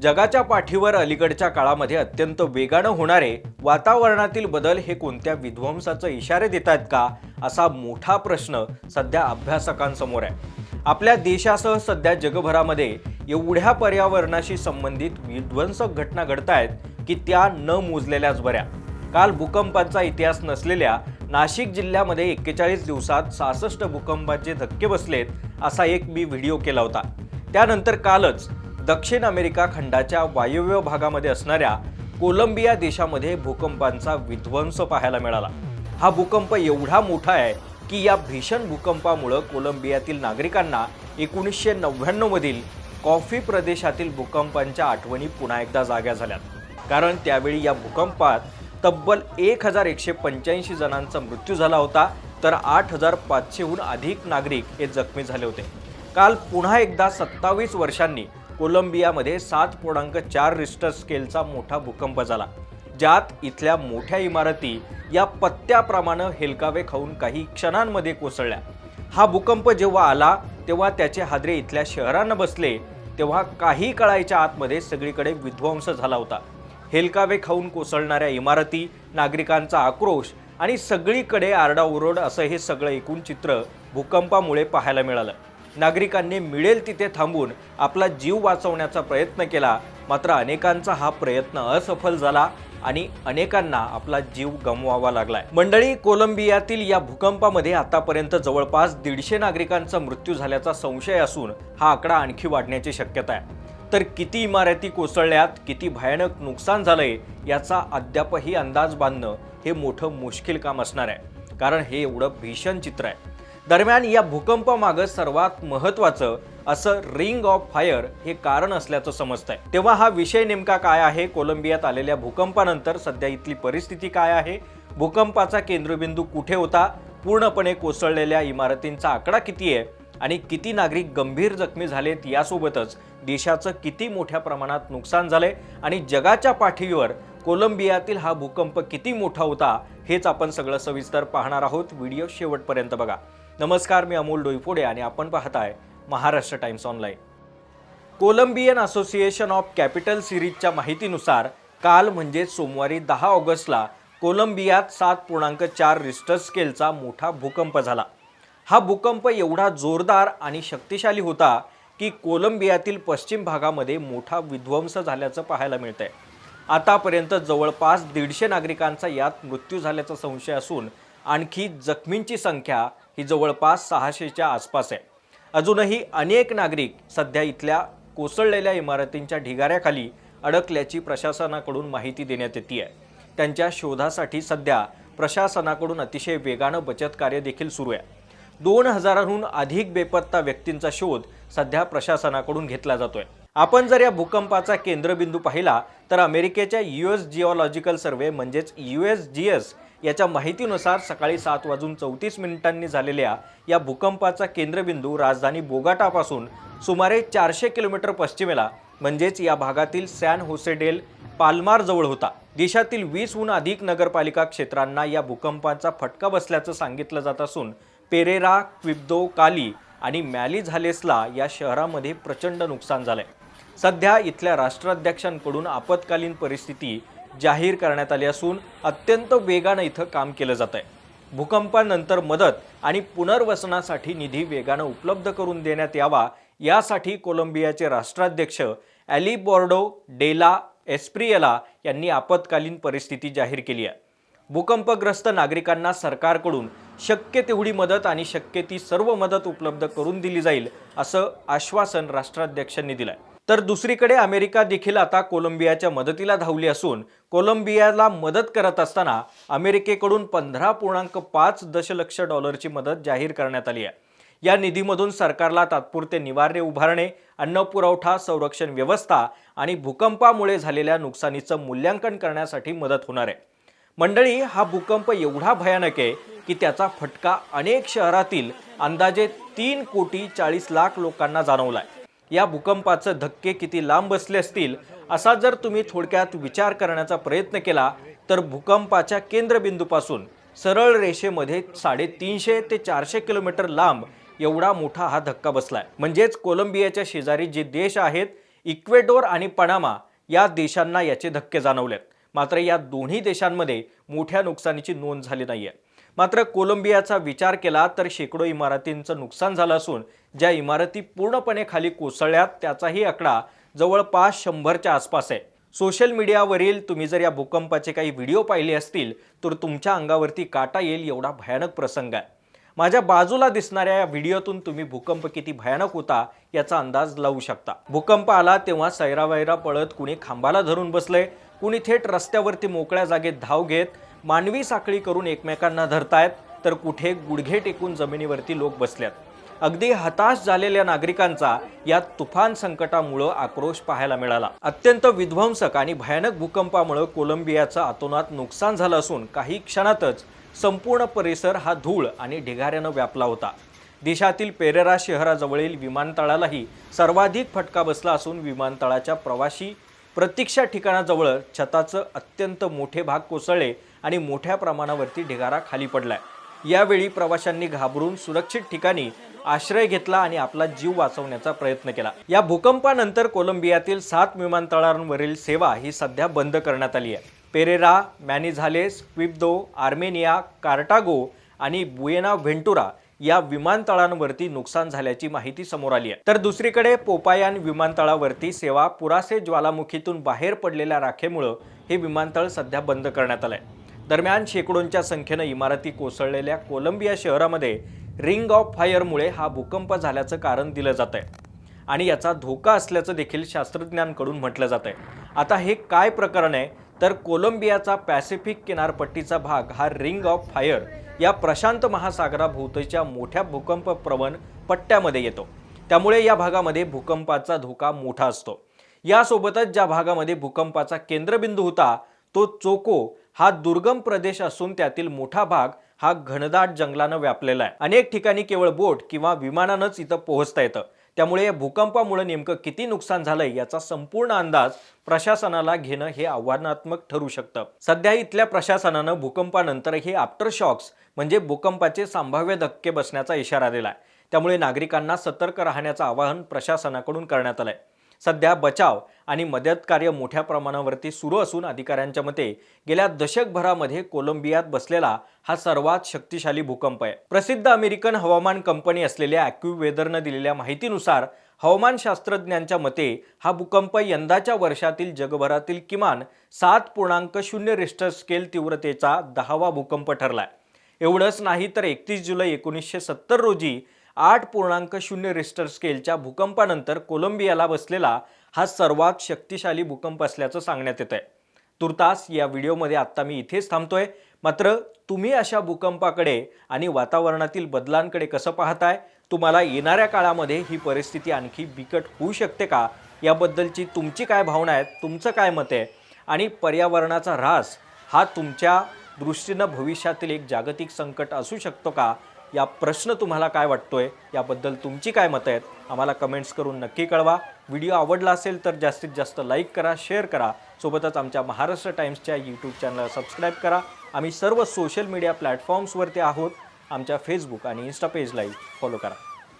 जगाच्या पाठीवर अलीकडच्या काळामध्ये अत्यंत वेगानं होणारे वातावरणातील बदल हे कोणत्या विध्वंसाचे इशारे देत आहेत का, असा मोठा प्रश्न सध्या अभ्यासकांसमोर आहे। आपल्या देशासह सध्या जगभरामध्ये एवढ्या पर्यावरणाशी संबंधित विध्वंसक घटना घडत आहेत की त्या न मोजलेल्याच बऱ्या। काल भूकंपाचा इतिहास नसलेल्या नाशिक जिल्ह्यामध्ये 41 दिवसात 66 भूकंपाचे धक्के बसलेत असा एक मी व्हिडिओ केला होता। त्यानंतर कालच दक्षिण अमेरिका खंडाच्या वायव्य भागामध्ये असणाऱ्या कोलंबिया देशामध्ये भूकंपांचा विध्वंस पाहायला मिळाला। हा भूकंप एवढा मोठा आहे की या भीषण भूकंपामुळे कोलंबियातील नागरिकांना 1999 मधील कॉफी प्रदेशातील भूकंपांच्या आठवणी पुन्हा एकदा जाग्या झाल्या। कारण त्यावेळी या भूकंपात तब्बल 1185 जणांचा मृत्यू झाला होता, तर 8500हून अधिक नागरिक हे जखमी झाले होते। काल पुन्हा एकदा 27 वर्षांनी कोलंबियामध्ये 7.4 रिश्टर स्केलचा मोठा भूकंप झाला, ज्यात इथल्या मोठ्या इमारती या पत्त्याप्रमाणे हेलकावे खाऊन काही क्षणांमध्ये कोसळल्या। हा भूकंप जेव्हा आला तेव्हा त्याचे हादरे इथल्या शहरांना बसले, तेव्हा काही काळाच्या आतमध्ये सगळीकडे विध्वंस झाला होता। हेलकावे खाऊन कोसळणाऱ्या इमारती, नागरिकांचा आक्रोश आणि सगळीकडे आरडाओरड असं हे सगळं एकूण चित्र भूकंपामुळे पाहायला मिळालं। नागरिकांनी मिळेल तिथे थांबून आपला जीव वाचवण्याचा प्रयत्न केला, मात्र अनेकांचा हा प्रयत्न असफल झाला आणि अनेकांना आपला जीव गमवावा लागलाय। मंडळी, कोलंबियातील या भूकंपामध्ये आतापर्यंत जवळपास 150 नागरिकांचा मृत्यू झाल्याचा संशय असून हा आकडा आणखी वाढण्याची शक्यता आहे। तर किती इमारती कोसळल्यात, किती भयानक नुकसान झालंय याचा अद्यापही अंदाज बांधणं हे मोठं मुश्किल काम असणार आहे, कारण हे एवढं भीषण चित्र आहे। दरम्यान या भूकंपामागे सर्वात महत्त्वाचं असं रिंग ऑफ फायर हे कारण असल्याचं समजतंय। तेव्हा हा विषय नेमका काय आहे, कोलंबियात आलेल्या भूकंपानंतर सध्या इथली परिस्थिती काय आहे, भूकंपाचा केंद्रबिंदू कुठे होता, पूर्णपणे कोसळलेल्या इमारतींचा आकडा किती आहे आणि किती नागरिक गंभीर जखमी झालेत, यासोबतच देशाचं किती मोठ्या प्रमाणात नुकसान झालंय आणि जगाच्या पाठीवर कोलंबियातील हा भूकंप किती मोठा होता, हेच आपण सगळं सविस्तर पाहणार आहोत। व्हिडिओ शेवटपर्यंत बघा। नमस्कार, मी अमोल डोईफोडे आणि आपण पाहताय Maharashtra Times online. Colombian association of capital सिरीजच्या माहितीनुसार काल म्हणजे सोमवारी 10 ऑगस्टला कोलंबियात 7.4 रिश्टर स्केलचा मोठा भूकंप झाला। हा भूकंप एवढा जोरदार आणि शक्तिशाली होता की कोलंबियातील पश्चिम भागामध्ये मोठा विध्वंस झाल्याचं पाहायला मिळतंय। आतापर्यंत जवळपास 150 नागरिकांचा यात मृत्यू झाल्याचा संशय असून आणखी जखमींची संख्या ही जवळपास 600च्या आसपास आहे। अजूनही अनेक नागरिक सध्या इथल्या कोसळलेल्या इमारतींच्या ढिगाऱ्याखाली अडकल्याची प्रशासनाकडून माहिती देण्यात येते आहे। त्यांच्या शोधासाठी सध्या प्रशासनाकडून अतिशय वेगानं बचत कार्य देखील सुरू आहे। 2000हून अधिक बेपत्ता व्यक्तींचा शोध सध्या प्रशासनाकडून घेतला जातोय। आपण जर या भूकंपाचा केंद्रबिंदू पाहिला तर अमेरिकेच्या US जिओलॉजिकल सर्वे म्हणजेच USGS याच्या माहितीनुसार सकाळी 7:34 झालेल्या या भूकंपाचा केंद्रबिंदू राजधानी बोगोटापासून सुमारे 400 किलोमीटर पश्चिमेला म्हणजेच या भागातील सॅन होसे डेल पाल्मार जवळ होता। देशातील 20हून अधिक नगरपालिका क्षेत्रांना या भूकंपाचा फटका बसल्याचं सांगितलं जात असून पेरेरा, क्विब्दो, काली आणि मॅलिझालेसला या शहरामध्ये प्रचंड नुकसान झालंय। सध्या इथल्या राष्ट्राध्यक्षांकडून आपत्कालीन परिस्थिती जाहीर करण्यात आली असून अत्यंत वेगानं इथं काम केलं जात आहे। भूकंपानंतर मदत आणि पुनर्वसनासाठी निधी वेगानं उपलब्ध करून देण्यात यावा यासाठी कोलंबियाचे राष्ट्राध्यक्ष एलिबर्डो डेला एस्प्रियला यांनी आपत्कालीन परिस्थिती जाहीर केली आहे। भूकंपग्रस्त नागरिकांना सरकारकडून शक्य तेवढी मदत आणि शक्य ती सर्व मदत उपलब्ध करून दिली जाईल असं आश्वासन राष्ट्राध्यक्षांनी दिलंय। तर दुसरीकडे अमेरिका देखील आता कोलंबियाच्या मदतीला धावली असून कोलंबियाला मदत करत असताना अमेरिकेकडून 15.5 दशलक्ष डॉलरची मदत जाहीर करण्यात आली आहे। या निधीमधून सरकारला तात्पुरते निवारे उभारणे, अन्न पुरवठा, संरक्षण व्यवस्था आणि भूकंपामुळे झालेल्या नुकसानीचं मूल्यांकन करण्यासाठी मदत होणार आहे। मंडळी, हा भूकंप एवढा भयानक आहे की त्याचा फटका अनेक शहरातील अंदाजे 3,40,00,000 लोकांना जाणवलाय। या भूकंपाचे धक्के किती लांब बसले असतील असा जर तुम्ही थोडक्यात विचार करण्याचा प्रयत्न केला तर भूकंपाच्या केंद्रबिंदूपासून सरळ रेषेमध्ये 350 ते 400 किलोमीटर लांब एवढा मोठा हा धक्का बसलाय। म्हणजेच कोलंबियाच्या शेजारी जे देश आहेत इक्वेडोर आणि पनामा या देशांना याचे धक्के जाणवलेत. मात्र या दोन्ही देशांमध्ये मोठ्या नुकसानीची नोंद झाली नाहीये. मात्र कोलंबियाचा विचार केला तर शेकडो इमारतींचं नुकसान झालं असून ज्या इमारती पूर्णपणे खाली कोसळल्यात त्याचाही आकडा जवळपास 100च्या आसपास आहे. सोशल मीडियावरील तुम्ही जर या भूकंपाचे काही व्हिडिओ पाहिले असतील तर तुमच्या अंगावरती काटा येईल एवढा भयानक प्रसंग आहे. माझ्या बाजूला दिसणाऱ्या या व्हिडिओतून तुम्ही भूकंप किती भयानक होता याचा अंदाज लावू शकता. भूकंप आला तेव्हा सैरावैरा पळत कुणी खांबाला धरून बसले, कुणी थेट रस्त्यावरती मोकळ्या जागेत धाव घेत मानवी साखळी करून एकमेकांना धरतायत, तर कुठे गुडघे टेकून जमिनीवरती लोक बसल्यात. अगदी हताश झालेल्या नागरिकांचा या तुफान संकटामुळे आक्रोश पाहायला मिळाला. अत्यंत विध्वंसक आणि भयानक भूकंपामुळे कोलंबियाचं अतोनात नुकसान झालं असून काही क्षणातच संपूर्ण परिसर हा धूळ आणि ढिगाऱ्यानं व्यापला होता. देशातील पेरेरा शहराजवळील विमानतळालाही सर्वाधिक फटका बसला असून विमानतळाच्या प्रवासी प्रतीक्षा ठिकाणाजवळ छताचं अत्यंत मोठे भाग कोसळले आणि मोठ्या प्रमाणावरती ढिगारा खाली पडलाय. यावेळी प्रवाशांनी घाबरून सुरक्षित ठिकाणी आश्रय घेतला आणि आपला जीव वाचवण्याचा प्रयत्न केला. या भूकंपानंतर कोलंबियातील 7 विमानतळांवरील सेवा ही सध्या बंद करण्यात आली आहे. पेरेरा, मॅनिझालेस, क्विब्दो, आर्मेनिया, कार्टागो आणि बुएना व्हेंटुरा या विमानतळांवरती नुकसान झाल्याची माहिती समोर आली आहे. तर दुसरीकडे पोपायान विमानतळावरती सेवा पुरासे ज्वालामुखीतून बाहेर पडलेल्या राखेमुळे हे विमानतळ सध्या बंद करण्यात आलंय. दरम्यान शेकडोंच्या संख्येनं इमारती कोसळलेल्या कोलंबिया शहरामध्ये रिंग ऑफ फायरमुळे हा भूकंप झाल्याचं कारण दिलं जात आहे आणि याचा धोका असल्याचं देखील शास्त्रज्ञांकडून म्हटलं जात आहे. आता हे काय प्रकरण आहे तर कोलंबियाचा पॅसिफिक किनारपट्टीचा भाग हा रिंग ऑफ फायर या प्रशांत महासागराभोवतीच्या मोठ्या भूकंप प्रवण पट्ट्यामध्ये येतो. त्यामुळे या भागामध्ये भूकंपाचा धोका मोठा असतो. यासोबतच ज्या भागामध्ये भूकंपाचा केंद्रबिंदू होता तो चोको हा दुर्गम प्रदेश असून त्यातील मोठा भाग हा घनदाट जंगलानं व्यापलेला आहे. अनेक ठिकाणी केवळ बोट किंवा विमानानंच इथं पोहोचता येतं. त्यामुळे या भूकंपामुळे नेमकं किती नुकसान झालंय याचा संपूर्ण अंदाज प्रशासनाला घेणं हे आव्हानात्मक ठरू शकतं. सध्या इथल्या प्रशासनानं भूकंपानंतर हे आफ्टर शॉक्स म्हणजे भूकंपाचे संभाव्य धक्के बसण्याचा इशारा दिलाय. त्यामुळे नागरिकांना सतर्क राहण्याचं आवाहन प्रशासनाकडून करण्यात आलंय. सध्या बचाव आणि मदत कार्य मोठ्या प्रमाणावरती सुरू असून अधिकाऱ्यांच्या मते गेल्या दशकभरामध्ये कोलंबियात बसलेला हा सर्वात शक्तिशाली भूकंप आहे. प्रसिद्ध अमेरिकन हवामान कंपनी असलेल्या ॲक्युवेदरनं दिलेल्या माहितीनुसार हवामान शास्त्रज्ञांच्या मते हा भूकंप यंदाच्या वर्षातील जगभरातील किमान 7.0 रिश्टर स्केल तीव्रतेचा 10वा भूकंप ठरलाय. एवढंच नाही तर 31 जुलै 1970 रोजी 8.0 रिश्टर स्केलच्या भूकंपानंतर कोलंबियाला बसलेला हा सर्वात शक्तिशाली भूकंप असल्याचं सांगण्यात येत आहे. तुर्तास या व्हिडिओमध्ये आत्ता मी इथेच थांबतोय. मात्र तुम्ही अशा भूकंपाकडे आणि वातावरणातील बदलांकडे कसं पाहताय? तुम्हाला येणाऱ्या काळामध्ये ही परिस्थिती आणखी बिकट होऊ शकते का? याबद्दलची तुमची काय भावना आहे? तुमचं काय मत आहे? आणि पर्यावरणाचा ऱ्हास हा तुमच्या दृष्टीनं भविष्यातील एक जागतिक संकट असू शकतो का? या प्रश्न तुम्हाला काय वाटतोय? याबद्दल तुमची काय मतं आहेत? आम्हाला कमेंट्स करून नक्की कळवा. व्हिडिओ आवडला असेल तर जास्तीत जास्त लाईक करा, शेअर करा. सोबतच आमच्या महाराष्ट्र टाइम्सच्या यूट्यूब चॅनलला सबस्क्राईब करा. आम्ही सर्व सोशल मीडिया प्लॅटफॉर्म्सवरती आहोत. आमच्या फेसबुक आणि इन्स्टा पेजलाही फॉलो करा.